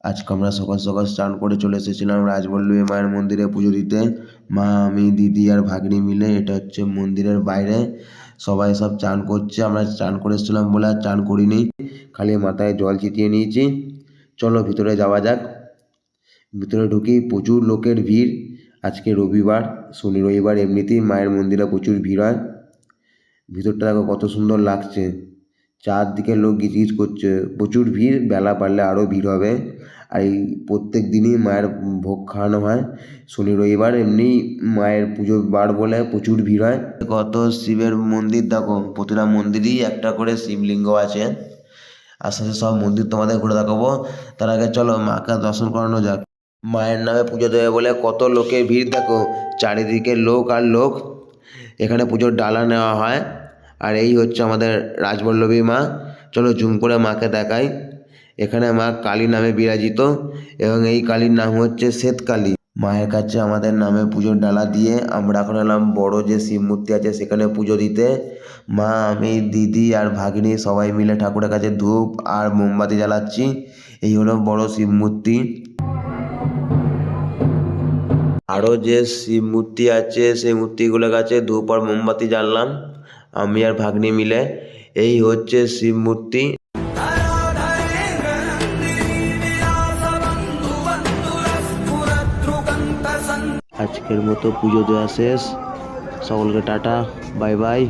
আজকে আমরা সকাল সকাল স্নান করে চলে এসেছিলাম রাজবল্লভী মায়ের মন্দিরে পুজো দিতে। মা, আমি, দিদি আর ভাগ্নি মিলে। এটা হচ্ছে মন্দিরের বাইরে, সবাই সব চান করছে। আমরা চান করে এসেছিলাম বলে আর চান করিনি, খালি মাথায় জল ছিটিয়ে নিয়েছি। চলো ভিতরে যাওয়া যাক। ভিতরে ঢুকি, প্রচুর লোকের ভিড়। আজকে রবিবার, শনি রবিবার এমনিতেই মায়ের মন্দিরে প্রচুর ভিড় হয়। ভিতরটা দেখো কত সুন্দর লাগছে, চারদিকে লোক গিজগিজ করছে, প্রচুর ভিড়। বেলা বাড়লে আরও ভিড় হবে। আর এই প্রত্যেক দিনই মায়ের ভোগ খাওয়ানো হয়। শনি রবিবার এমনি মায়ের পুজোর বার বলে প্রচুর ভিড় হয়। কত শিবের মন্দির দেখো, প্রতিটা মন্দিরই একটা করে শিবলিঙ্গ আছে। আস্তে আস্তে সব মন্দির তোমাদের ঘুরে দেখাবো। তার আগে চলো মাকে দর্শন করানো যাক। মায়ের নামে পুজো দেবে বলে কত লোকের ভিড় দেখো, চারিদিকে লোক আর লোক। এখানে পুজোর ডালা নেওয়া হয়। আর এই হচ্ছে আমাদের রাজবল্লভী মা। চলো জুম করে মাকে দেখাই। এখানে মা কালী নামে বিরাজিত, এবং এই কালীর নাম হচ্ছে শ্বেতকালী। মায়ের কাছে আমাদের নামে পুজোর ডালা দিয়ে আমরা এখন এলাম বড় যে শিব মূর্তি আছে সেখানে পুজো দিতে। মা, আমি, দিদি আর ভাগ্নি সবাই মিলে ঠাকুরের কাছে ধূপ আর মোমবাতি জ্বালাচ্ছি। এই হলো বড় শিব মূর্তি। আরও যে শিব মূর্তি আছে সেই মূর্তিগুলোর কাছে ধূপ আর মোমবাতি জ্বাললাম আমি আর ভাগ্নি মিলে। এই হচ্ছে শিব মূর্তি। আজকের মতো পুজো দেওয়া শেষ। সকলকে টাটা, বাই বাই।